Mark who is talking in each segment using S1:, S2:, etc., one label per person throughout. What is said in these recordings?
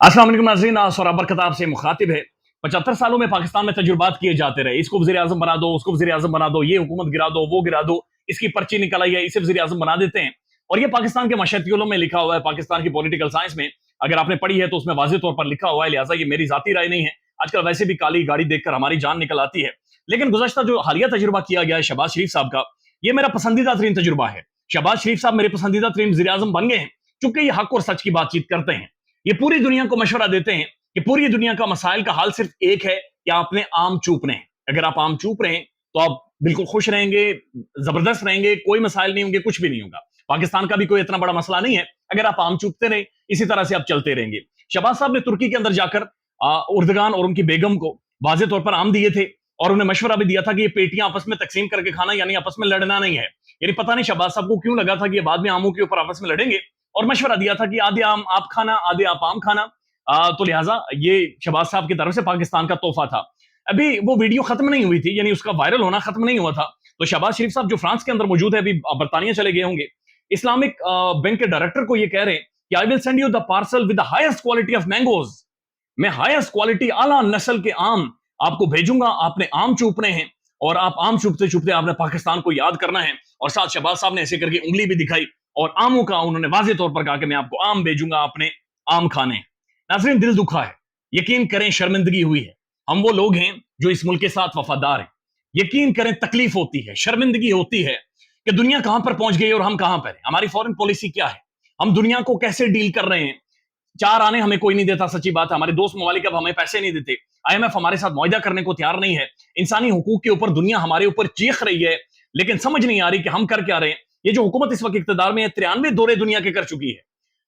S1: अस्सलाम वालेकुम नाज़रीन, सौराब खताब से मुखातिब है। 75 सालों में पाकिस्तान में तजुर्बात किए जाते रहे, इसको वज़ीर आज़म बना दो, उसको वज़ीर आज़म बना दो, ये हुकूमत गिरा दो, वो गिरा दो, इसकी पर्ची निकल आई है, इसे वज़ीर आज़म बना देते हैं। और ये पाकिस्तान के मशहतियों में लिखा हुआ है, पाकिस्तान की पॉलिटिकल साइंस में अगर आपने पढ़ी है तो उसमें वाज़ेह तौर पर लिखा हुआ है, लिहाजा ये मेरी ज़ाती राय नहीं है। आजकल वैसे भी काली गाड़ी देखकर हमारी जान निकल आती है। लेकिन गुज़श्ता जो हालिया तजुर्बा किया गया है शहबाज शरीफ साहब का, ये मेरा पसंदीदा तरीन तजुर्बा है। शहबाज शरीफ साहब मेरे पसंदीदा तरीन वज़ीर आज़म बन गए हैं, चूंकि ये हक और सच की बातचीत करते हैं। ये पूरी दुनिया को मशवरा देते हैं कि पूरी दुनिया का मसाइल का हल सिर्फ एक है कि आपने आम चूपने हैं। अगर आप आम चूप रहे हैं तो आप बिल्कुल खुश रहेंगे, जबरदस्त रहेंगे, कोई मसाइल नहीं होंगे, कुछ भी नहीं होगा। पाकिस्तान का भी कोई इतना बड़ा मसला नहीं है, अगर आप आम चूपते रहे, इसी तरह से आप चलते रहेंगे। शहबाज साहब ने तुर्की के अंदर जाकर उर्दगान और उनकी बेगम को वाजे तौर पर आम दिए थे और उन्हें मशवरा भी दिया था कि ये पेटियां आपस में तकसीम करके खाना, यानी आपस में लड़ना नहीं है। यानी पता नहीं शहबाज साहब को क्यों लगा था कि ये बाद में आमों के ऊपर आपस में लड़ेंगे, और मशवरा दिया था कि आधे आम आप खाना, आधे आप आम खाना। तो लिहाजा ये शहबाज साहब की तरफ से पाकिस्तान का तोहफा था। अभी वो वीडियो खत्म नहीं हुई थी, यानी उसका वायरल होना खत्म नहीं हुआ था। तो शहबाज शरीफ साहब जो फ्रांस के अंदर मौजूद है, अभी बर्तानिया चले गए होंगे, इस्लामिक बैंक के डायरेक्टर को ये कह रहे हैं कि I will send you the parcel with the highest quality of mangoes. मैं हाईएस्ट क्वालिटी आला नस्ल के आम आपको भेजूंगा। आपने आम चूपने हैं और आप आम चूपते चूपते आपने पाकिस्तान को याद करना है। और साथ शहबाज साहब ने ऐसे करके उंगली भी दिखाई और आमों का उन्होंने वाजे तौर पर कहा कि मैं आपको आम भेजूंगा, आपने आम खाने। नाज़रीन, दिल दुखा है, यकीन करें शर्मिंदगी हुई है। हम वो लोग हैं जो इस मुल्क के साथ वफादार हैं। यकीन करें तकलीफ होती है, शर्मिंदगी होती है कि दुनिया कहां पर पहुंच गई और हम कहां पर हैं। हमारी फॉरेन पॉलिसी क्या है, हम दुनिया को कैसे डील कर रहे हैं। चार आने हमें कोई नहीं देता, सच्ची बात है। हमारे दोस्त ममालिक अब हमें पैसे नहीं देते, IMF हमारे साथ मुआहदा करने को तैयार नहीं है। इंसानी हुकूक के ऊपर दुनिया हमारे ऊपर चीख रही है, लेकिन समझ नहीं आ रही कि हम कर क्या रहे हैं। ये जो हुकूमत इस वक्त इक्तदार में है, 93 दौरे दुनिया के कर चुकी है।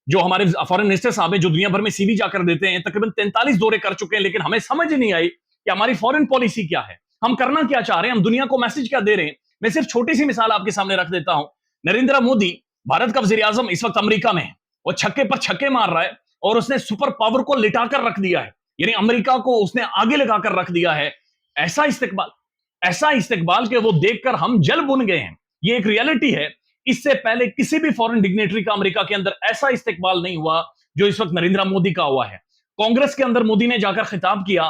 S1: जो हमारे फॉरेन मिनिस्टर साहब हैं, जो दुनिया भर में सीवी जाकर देते हैं, तकरीबन 43 दौरे कर चुके हैं, लेकिन हमें समझ नहीं आई कि हमारी फॉरेन पॉलिसी क्या है, हम करना क्या चाह रहे हैं, हम दुनिया को मैसेज क्या दे रहे हैं। मैं सिर्फ छोटी सी मिसाल आपके सामने रख देता हूं। नरेंद्र मोदी, भारत का वजीर आजम, इस वक्त अमेरिका में है, वो छक्के पर छक्के मार रहा है और उसने सुपर पावर को लिटाकर रख दिया है, यानी अमेरिका को उसने आगे लगाकर रख दिया है। ऐसा इस्तेकबाल, ऐसा इस्तेकबाल कि वो देखकर हम जल बुन गए हैं। ये एक रियलिटी है। इससे पहले किसी भी फॉरेन डिग्नेटरी का अमेरिका के अंदर ऐसा इस्तेकबाल नहीं हुआ जो इस वक्त नरेंद्र मोदी का हुआ है। कांग्रेस के अंदर मोदी ने जाकर खिताब किया,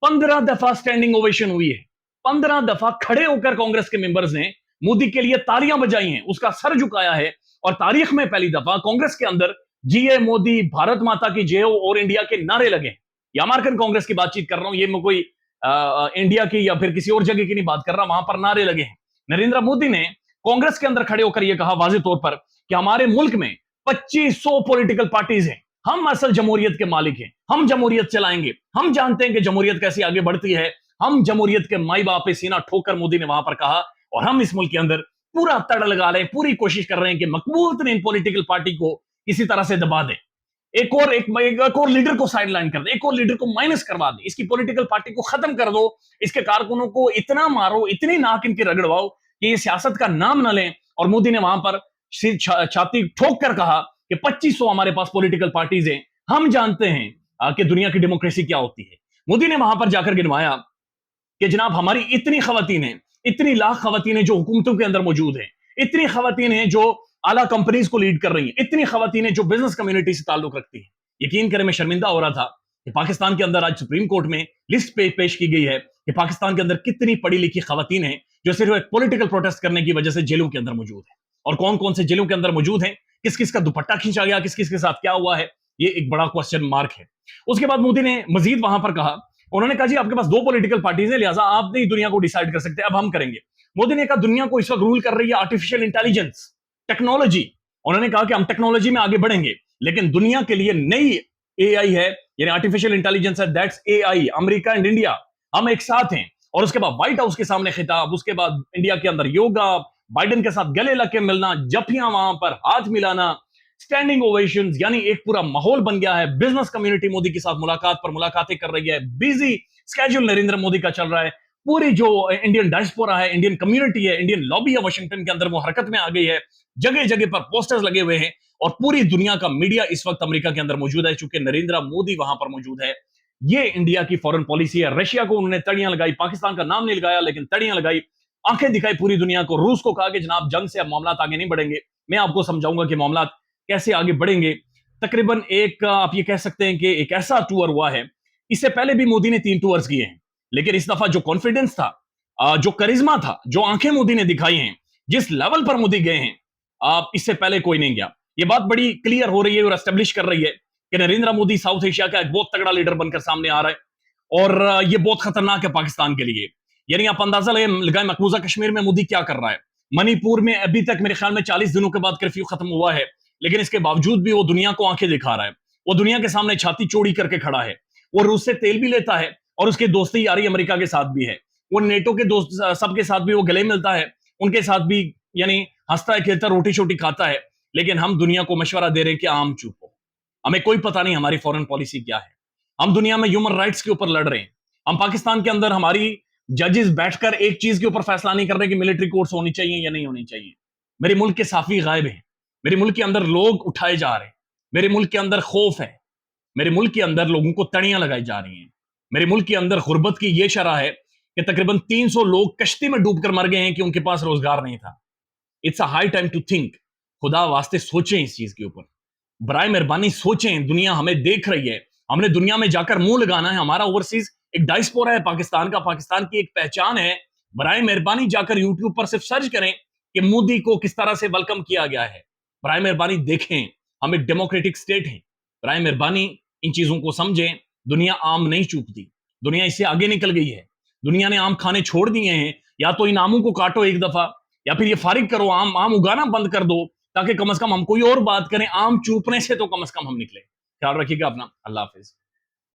S1: 15 दफा स्टैंडिंग ओवेशन हुई है। 15 दफा खड़े होकर कांग्रेस के मेंबर्स ने मोदी के लिए तालियां बजाई हैं, उसका सर झुकाया है। और तारीख में पहली दफा कांग्रेस के अंदर जीए मोदी, भारत माता की जय हो और इंडिया के नारे लगे। ये अमेरिकन कांग्रेस की बातचीत कर रहा हूं, ये मैं कोई इंडिया की या फिर किसी और जगह की नहीं बात कर रहा, वहां पर नारे लगे हैं। नरेंद्र मोदी ने कांग्रेस के अंदर खड़े होकर यह कहा वाज़ेह तौर पर कि हमारे मुल्क में 2500 पॉलिटिकल पार्टीज हैं, हम असल जमहूरियत के मालिक हैं, हम जमहूरियत चलाएंगे, हम जानते हैं कि जमहूरियत कैसे आगे बढ़ती है, हम जमहूरियत के माई बाप पे सीना ठोकर मोदी ने वहां पर कहा। और हम इस मुल्क के अंदर पूरा तड़ लगा रहे हैं, पूरी कोशिश कर रहे हैं कि मकबूल तरीन पॉलिटिकल पार्टी को किसी तरह से दबा दे, एक और लीडर को साइड लाइन कर दे, एक और लीडर को माइनस करवा दे, इसकी पॉलिटिकल पार्टी को खत्म कर दो, इसके कारकुनों को इतना मारो, इतनी नाक इनकी रगड़वाओ कि ये सियासत का नाम न लें। और मोदी ने वहां पर छाती ठोक कर कहा कि 2500 हमारे पास पॉलिटिकल पार्टीज हैं, हम जानते हैं कि दुनिया की डेमोक्रेसी क्या होती है। मोदी ने वहां पर जाकर गिनवाया कि जनाब हमारी इतनी खवातीन हैं, इतनी लाख खवातीन हैं जो हुकूमतों के अंदर मौजूद हैं, इतनी खवातीन हैं जो आला कंपनीज को लीड कर रही हैं, इतनी खवातीन हैं जो बिजनेस कम्युनिटी से ताल्लुक रखती हैं। यकीन करें मैं शर्मिंदा हो रहा था कि पाकिस्तान के अंदर आज सुप्रीम कोर्ट में लिस्ट पेश की गई है कि पाकिस्तान के अंदर कितनी पढ़ी लिखी खवातीन हैं जो सिर्फ एक पॉलिटिकल प्रोटेस्ट करने की वजह से जेलों के अंदर मौजूद है। और कौन कौन से जेलों के अंदर मौजूद हैं, किस किस का दुपट्टा खींचा गया, किस किस के साथ क्या हुआ है, ये एक बड़ा क्वेश्चन मार्क है। उसके बाद मोदी ने मजीद वहां पर कहा, उन्होंने कहा जी आपके पास दो पॉलिटिकल पार्टीज हैं, लिहाजा आप नहीं दुनिया को डिसाइड कर सकते, अब हम करेंगे। मोदी ने कहा दुनिया को इस वक्त रूल कर रही है आर्टिफिशियल इंटेलिजेंस, टेक्नोलॉजी। उन्होंने कहा कि हम टेक्नोलॉजी में आगे बढ़ेंगे, लेकिन दुनिया के लिए नई AI है, यानी आर्टिफिशियल इंटेलिजेंस है, that's AI। America and India हम एक साथ हैं। और उसके बाद व्हाइट हाउस के सामने खिताब, उसके बाद इंडिया के अंदर योगा, बाइडेन के साथ गले लग के मिलना, जफियां वहां पर हाथ मिलाना, स्टैंडिंग ओवेशन, यानी एक पूरा माहौल बन गया है। बिजनेस कम्युनिटी मोदी के साथ मुलाकात पर मुलाकातें कर रही है, बिजी स्केड्यूल नरेंद्र मोदी का चल रहा है। पूरी जो इंडियन डायस्पोरा है, इंडियन कम्युनिटी है, इंडियन लॉबी है वाशिंगटन के अंदर, वो हरकत में आ गई है। जगह जगह पर पोस्टर्स लगे हुए हैं और पूरी दुनिया का मीडिया इस वक्त अमेरिका के अंदर मौजूद है, चूंकि नरेंद्र मोदी वहां पर मौजूद है। ये इंडिया की फॉरेन पॉलिसी है। रशिया को उन्होंने तड़ियां लगाई, पाकिस्तान का नाम नहीं लगाया, लेकिन तड़ियां लगाई, आंखें दिखाई पूरी दुनिया को। रूस को कहा कि जनाब जंग से अब मामला आगे नहीं बढ़ेंगे, मैं आपको समझाऊंगा कि मामला कैसे आगे बढ़ेंगे। तकरीबन एक आप ये कह सकते हैं कि एक ऐसा टूर हुआ है, इससे पहले भी मोदी ने 3 टूर्स किए हैं, लेकिन इस दफा जो कॉन्फिडेंस था, जो करिश्मा था, जो आंखें मोदी ने दिखाई हैं, जिस लेवल पर मोदी गए हैं, इससे पहले कोई नहीं गया। ये बात बड़ी क्लियर हो रही है और एस्टेब्लिश कर रही है कि नरेंद्र मोदी साउथ एशिया का एक बहुत तगड़ा लीडर बनकर सामने आ रहा है, और ये बहुत खतरनाक है पाकिस्तान के लिए। यानी आप अंदाजा लगाएं मकबूजा कश्मीर में मोदी क्या कर रहा है। मणिपुर में अभी तक मेरे ख्याल में 40 दिनों के बाद कर्फ्यू खत्म हुआ है, लेकिन इसके बावजूद भी वो दुनिया को आंखें दिखा रहा है, वो दुनिया के सामने छाती चौड़ी करके खड़ा है। वो रूस से तेल भी लेता है और उसकी दोस्ती यारी अमेरिका के साथ भी है। वो नेटो के दोस्त सबके साथ भी वो गले मिलता है, उनके साथ भी यानी हंसता है खेलता रोटी शोटी खाता है। लेकिन हम दुनिया को मशवरा दे रहे हैं कि आम चुप हो, हमें कोई पता नहीं हमारी फॉरेन पॉलिसी क्या है। हम दुनिया में ह्यूमन राइट्स के ऊपर लड़ रहे हैं। हम पाकिस्तान के अंदर हमारी जजेस बैठकर एक चीज के ऊपर फैसला नहीं कर रहे कि मिलिट्री कोर्ट्स होनी चाहिए या नहीं होनी चाहिए। मेरे मुल्क के साफी गायब हैं, मेरे मुल्क के अंदर लोग उठाए जा रहे हैं, मेरे मुल्क के अंदर खौफ है, मेरे मुल्क के अंदर लोगों को तड़ियां लगाई जा रही हैं, मेरे मुल्क के अंदर गुर्बत की यह शरह है कि तकरीबन 300 लोग कश्ती में डूबकर मर गए हैं कि उनके पास रोजगार नहीं था। It's a high time to think. खुदा वास्ते सोचें इस चीज के ऊपर, बराए मेहरबानी सोचें। दुनिया हमें देख रही है, हमने दुनिया में जाकर मुंह लगाना है। हमारा ओवरसीज एक डायस्पोरा है पाकिस्तान का, पाकिस्तान की एक पहचान है। बराए मेहरबानी जाकर यूट्यूब पर सिर्फ सर्च करें कि मोदी को किस तरह से वेलकम किया गया है। बराए मेहरबानी देखें, हम एक डेमोक्रेटिक स्टेट हैं। बराए मेहरबानी इन चीजों को समझें। दुनिया आम नहीं चूकती, दुनिया इससे आगे निकल गई है। दुनिया ने आम खाने छोड़ दिए हैं। या तो इन आमों को काटो एक दफा, या फिर ये फारिग करो, आम उगाना बंद कर दो, ताकि कम से कम हम कोई और बात करें। आम चूपने से तो कम से कम हम निकले। ख्याल रखिएगा अपना। अल्लाह हाफिज।